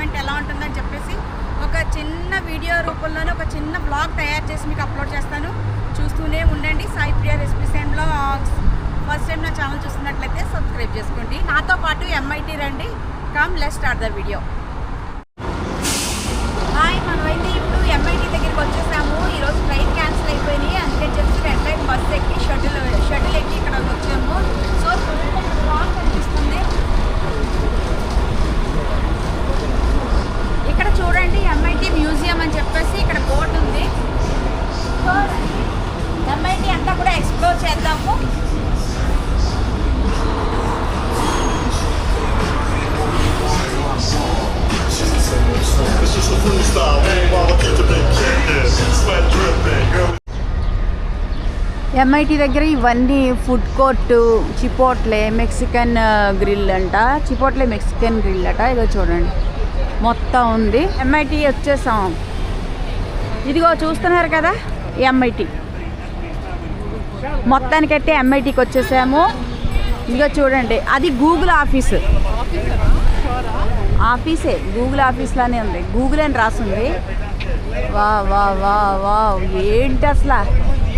Comment ఎలా ఉంటుందని చెప్పేసి ఒక చిన్న వీడియో రూపంలోనే ఒక చిన్న బ్లాగ్ తయారు చేసి మీకు అప్లోడ్ చేస్తాను. చూస్తూనే ఉండండి. Sai Priya recipes and blogs. First time నా ఛానల్ చూస్తున్నట్లయితే సబ్స్క్రైబ్ చేసుకోండి. నాతో పాటు MIT రండి. Come let's start the video. Hi, మనమైతే ఇప్పుడు MIT దగ్గరికి వచ్చేసాము. ఈరోజు ట్రైన్ క్యాన్సిల్ అయిపోయినాయి, అందుకని చెప్పి వెంటనే బస్ ఎక్కి షటిల్ ఎక్కి ఇక్కడ వచ్చాము. సో బ్లాగ్ కనిపిస్తుంది ఇక్కడ చూడండి. MIT మ్యూజియం అని చెప్పేసి ఇక్కడ బోర్డు ఉంది. సో MIT అంతా కూడా ఎక్స్ప్లోర్ చేద్దాము. MIT దగ్గర ఇవన్నీ ఫుడ్ కోర్టు, చిపోట్లే మెక్సికన్ గ్రిల్ అంట, చిపోట్లే మెక్సికన్ గ్రిల్ అట. ఇదో చూడండి మొత్తం ఉంది. MIT వచ్చేసాం. ఇదిగో చూస్తున్నారు కదా MIT. మొత్తానికైతే MITకి వచ్చేసాము. ఇదిగో చూడండి, అది గూగుల్ ఆఫీసు. ఆఫీసే గూగుల్ ఆఫీస్ లానే ఉంది. గూగుల్ అని రాస్తుంది. వా వా వా వా ఏంటి అసలు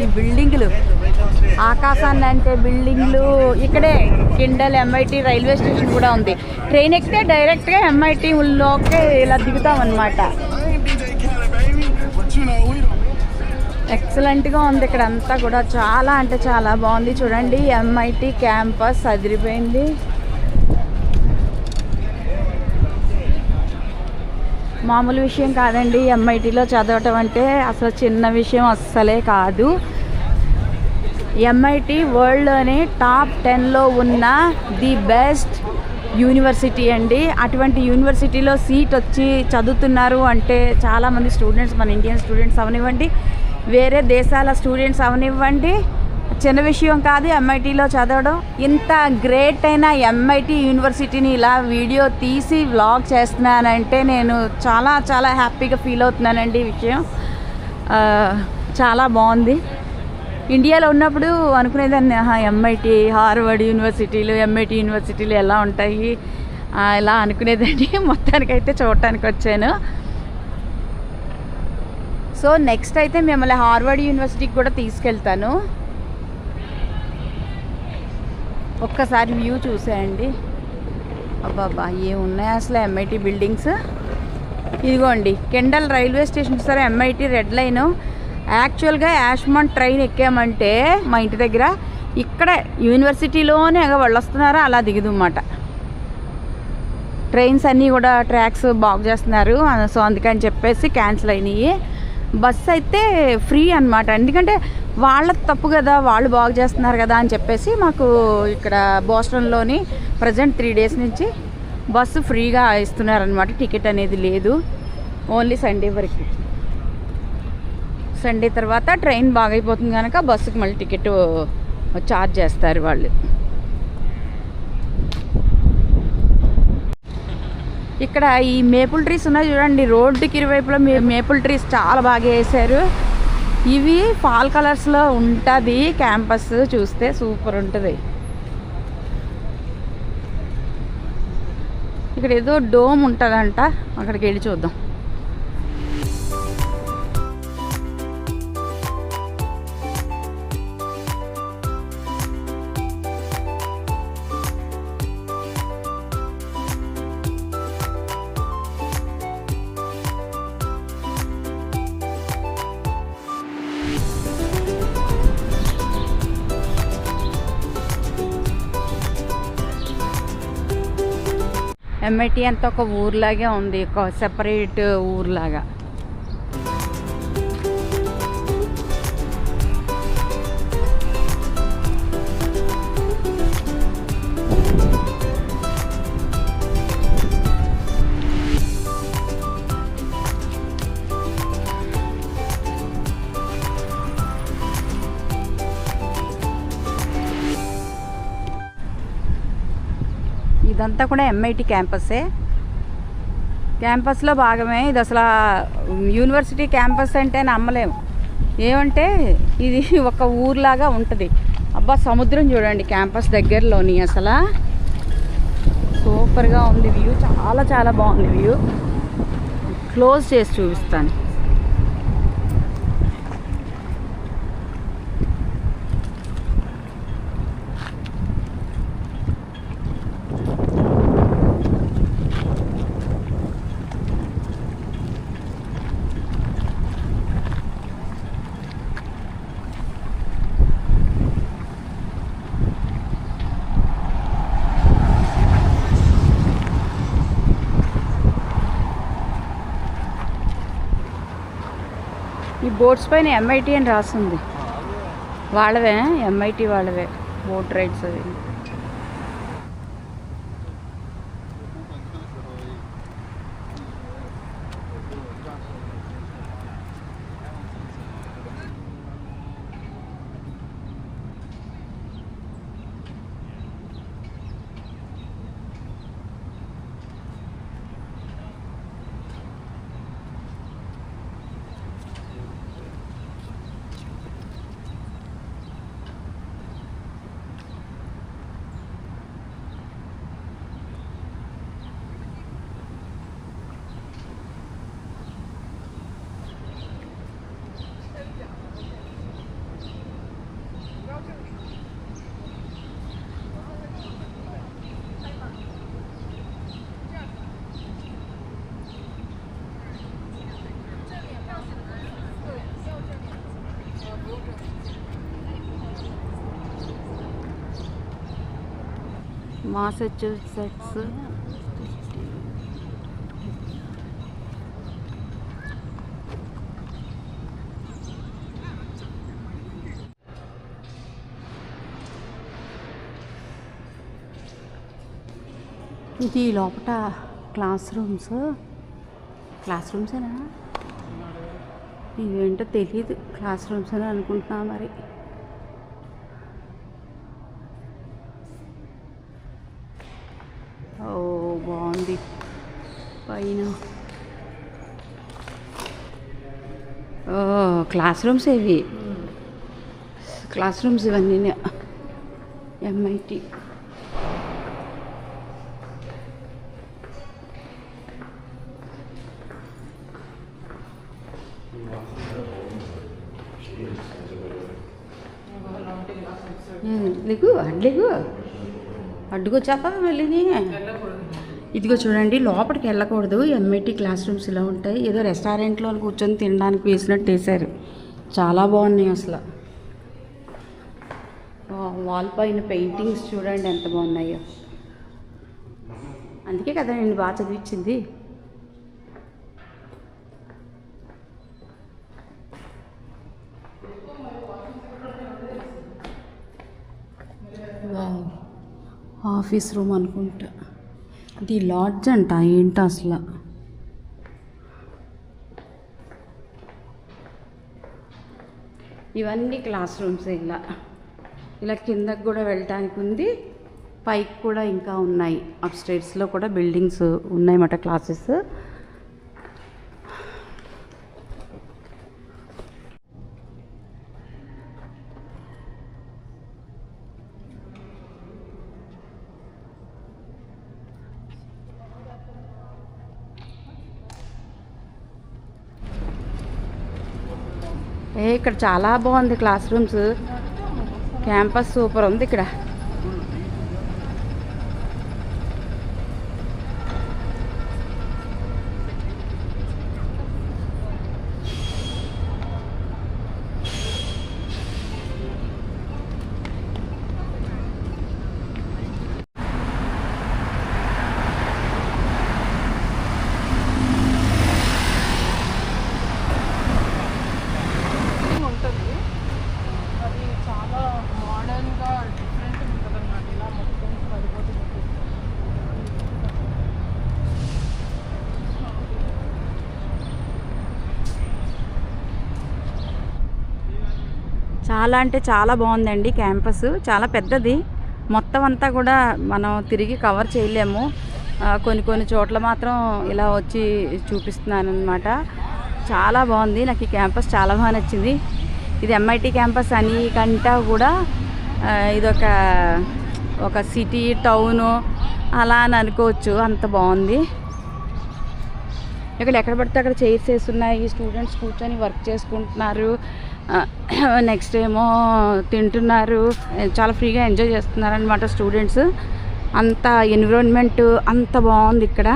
ఈ బిల్డింగ్లు, ఆకాశాన్ని అంటే బిల్డింగ్లు. ఇక్కడే కిండల్ MIT రైల్వే స్టేషన్ కూడా ఉంది. ట్రైన్ ఎక్కితే డైరెక్ట్గా MIT లోకే ఇలా దిగుతాం అన్నమాట. ఎక్సలెంట్గా ఉంది ఇక్కడ అంతా కూడా. చాలా అంటే చాలా బాగుంది. చూడండి MIT క్యాంపస్ అదిరిపోయింది. మామూలు విషయం కాదండి. MITలో చదవటం అంటే అసలు చిన్న విషయం అస్సలే కాదు. MIT వరల్డ్లోనే టాప్ 10లో ఉన్న ది బెస్ట్ యూనివర్సిటీ అండి. అటువంటి యూనివర్సిటీలో సీట్ వచ్చి చదువుతున్నారు అంటే చాలామంది స్టూడెంట్స్, మన ఇండియన్ స్టూడెంట్స్ అవనివ్వండి, వేరే దేశాల స్టూడెంట్స్ అవనివ్వండి, చిన్న విషయం కాదు MITలో చదవడం. ఇంత గ్రేట్ అయిన MIT యూనివర్సిటీని ఇలా వీడియో తీసి వ్లాగ్ చేస్తున్నానంటే నేను చాలా చాలా హ్యాపీగా ఫీల్ అవుతున్నానండి. ఈ విషయం చాలా బాగుంది. ఇండియాలో ఉన్నప్పుడు అనుకునేదాన్ని MIT, హార్వర్డ్ యూనివర్సిటీలు, MIT యూనివర్సిటీలు ఎలా ఉంటాయి ఇలా అనుకునేదాన్ని. మొత్తానికైతే చూడటానికి వచ్చాను. సో నెక్స్ట్ అయితే మిమ్మల్ని హార్వర్డ్ యూనివర్సిటీకి కూడా తీసుకెళ్తాను. ఒక్కసారి వ్యూ చూసేయండి. అబ్బాబా ఏమున్నాయి అసలు MIT బిల్డింగ్స్. ఇదిగోండి కిండల్ రైల్వే స్టేషన్ సరే MIT రెడ్ లైను. యాక్చువల్గా యాష్మాన్ ట్రైన్ ఎక్కామంటే మా ఇంటి దగ్గర ఇక్కడ యూనివర్సిటీలోనే వాళ్ళు వస్తున్నారా అలా దిగుదన్నమాట. ట్రైన్స్ అన్నీ కూడా ట్రాక్స్ బాగు చేస్తున్నారు. సో అందుకని చెప్పేసి క్యాన్సిల్ అయినాయి. బస్సు అయితే ఫ్రీ అన్నమాట. ఎందుకంటే వాళ్ళ తప్పు కదా, వాళ్ళు బాగు చేస్తున్నారు కదా అని చెప్పేసి మాకు ఇక్కడ బోస్టన్లోని ప్రజెంట్ 3 days నుంచి బస్సు ఫ్రీగా ఇస్తున్నారనమాట. టికెట్ అనేది లేదు, ఓన్లీ సండే వరకు. సండే తర్వాత ట్రైన్ బాగైపోతుంది కనుక బస్సుకి మళ్ళీ టికెట్ ఛార్జ్ చేస్తారు వాళ్ళు. ఇక్కడ ఈ మేపుల్ ట్రీస్ ఉన్నాయి చూడండి. రోడ్డుకి ఇరువైపులో మేపుల్ ట్రీస్ చాలా బాగా వేసారు. ఇవి ఫాల్ కలర్స్లో ఉంటుంది క్యాంపస్. చూస్తే సూపర్ ఉంటుంది. ఇక్కడ ఏదో డోమ్ ఉంటుందంట, అక్కడికి వెళ్ళి చూద్దాం. MIT అంతా ఒక ఊర్లాగే ఉంది, ఒక సెపరేట్ ఊర్లాగా. ఇదంతా కూడా MIT క్యాంపస్సే. క్యాంపస్లో భాగమే ఇది. అసలు యూనివర్సిటీ క్యాంపస్ అంటే నమ్మలేము. ఏమంటే ఇది ఒక ఊర్లాగా ఉంటుంది. అబ్బా సముద్రం చూడండి క్యాంపస్ దగ్గరలోని. అసలు సూపర్గా ఉంది వ్యూ, చాలా చాలా బాగుంది వ్యూ. క్లోజ్ చేసి చూపిస్తాను. ఈ బోట్స్ పైన MIT అని రాస్తుంది. వాళ్ళవే, MIT వాళ్ళవే బోట్ రైడ్స్ అవి. మాసచ్యూసెట్స్ ఇది లోపల క్లాస్ రూమ్సేనా ఇవేంటో తెలియదు. క్లాస్ రూమ్స్ అని అనుకుంటున్నా మరి. ఓ బాగుంది పైన. ఓ క్లాస్ రూమ్స్ ఇవి, క్లాస్ రూమ్స్ ఇవన్నీ MIT. అడ్డుకొచ్చాక వెళ్ళి ఇదిగో చూడండి, లోపలికి వెళ్ళకూడదు. MIT క్లాస్ రూమ్స్ ఇలా ఉంటాయి. ఏదో రెస్టారెంట్లో కూర్చొని తినడానికి వేసినట్టు వేశారు. చాలా బాగున్నాయి అసలు. వాల్ పైన పెయింటింగ్స్ చూడండి ఎంత బాగున్నాయో. అందుకే కదా నేను బాగా చదివించింది. ఆఫీస్ రూమ్ అనుకుంటా. ఇది లాడ్జ్ అంట, ఏంటో అసలు. ఇవన్నీ క్లాస్ రూమ్స్. ఇలా కిందకు కూడా వెళ్ళటానికి ఉంది, పైకి కూడా ఇంకా ఉన్నాయి. అప్స్టైర్స్లో కూడా బిల్డింగ్స్ ఉన్నాయన్నమాట క్లాసెస్. ఇక్కడ చాలా బాగుంది క్లాస్ రూమ్స్. క్యాంపస్ సూపర్ ఉంది ఇక్కడ. చాలా అంటే చాలా బాగుందండి క్యాంపస్. చాలా పెద్దది. మొత్తం అంతా కూడా మనం తిరిగి కవర్ చేయలేము. కొన్ని చోట్ల మాత్రం ఇలా వచ్చి చూపిస్తున్నాను అనమాట. చాలా బాగుంది. నాకు ఈ క్యాంపస్ చాలా బాగా నచ్చింది. ఇది MIT క్యాంపస్ అని కంటే కూడా ఒక సిటీ టౌను అలా అని అనుకోవచ్చు. అంత బాగుంది. ఇక్కడ ఎక్కడ పడితే అక్కడ చైర్స్ వేస్తున్నాయి, స్టూడెంట్స్ కూర్చొని వర్క్ చేసుకుంటున్నారు, నెక్స్ట్ ఏమో తింటున్నారు, చాలా ఫ్రీగా ఎంజాయ్ చేస్తున్నారు అనమాట స్టూడెంట్స్. అంత ఎన్విరాన్మెంట్ అంత బాగుంది ఇక్కడ.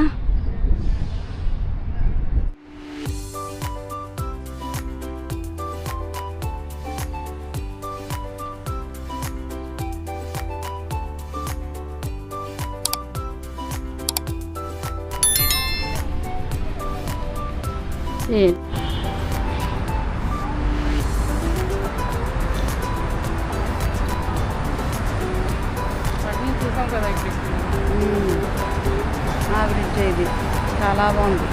ఆ బ్రిడ్జ్ ఇది చాలా బాగుంది.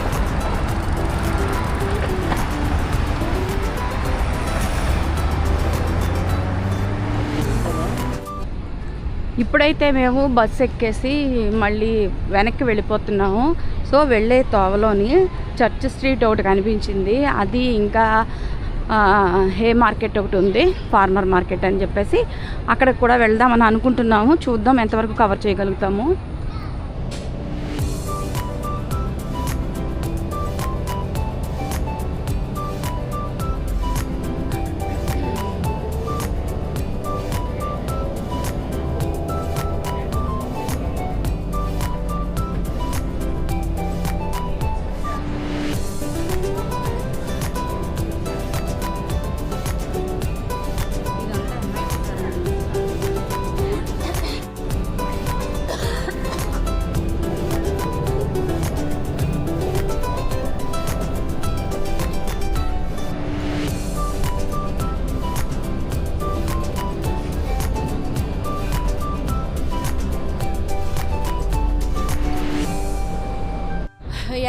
ఇప్పుడైతే మేము బస్సు ఎక్కేసి మళ్ళీ వెనక్కి వెళ్ళిపోతున్నాము. సో వెళ్ళే తోవలోని చర్చ్ స్ట్రీట్ ఒకటి కనిపించింది, అది ఇంకా హే మార్కెట్ ఒకటి ఉంది, ఫార్మర్ మార్కెట్ అని చెప్పేసి అక్కడికి కూడా వెళ్దామని అనుకుంటున్నాము. చూద్దాం ఎంతవరకు కవర్ చేయగలుగుతాము.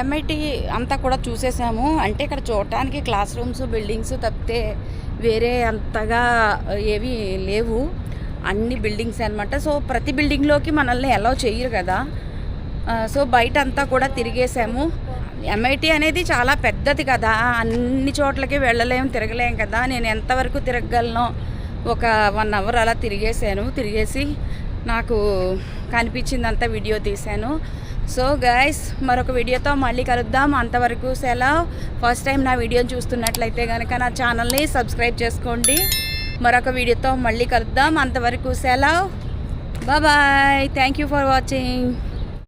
ఎంఐటి అంతా కూడా చూసేసాము. అంటే ఇక్కడ చూడటానికి క్లాస్ రూమ్స్, బిల్డింగ్స్ తప్పితే వేరే అంతగా ఏవి లేవు, అన్ని బిల్డింగ్స్ అనమాట. సో ప్రతి బిల్డింగ్లోకి మనల్ని అలౌ చేయరు కదా. సో బయట అంతా కూడా తిరిగేసాము. ఎంఐటి అనేది చాలా పెద్దది కదా, అన్ని చోట్లకి వెళ్ళలేము, తిరగలేము కదా. నేను ఎంతవరకు తిరగగలను, ఒక 1 hour అలా తిరిగేసి నాకు కనిపించిందంతా వీడియో తీశాను. సో గైస్, మరొక వీడియోతో మళ్ళీ కలుద్దాం. అంతవరకు సెలవు. ఫస్ట్ టైం నా వీడియోని చూస్తున్నట్లయితే కనుక నా ఛానల్ని సబ్స్క్రైబ్ చేసుకోండి. మరొక వీడియోతో మళ్ళీ కలుద్దాం. అంతవరకు సెలవు. Bye. Thank you for watching.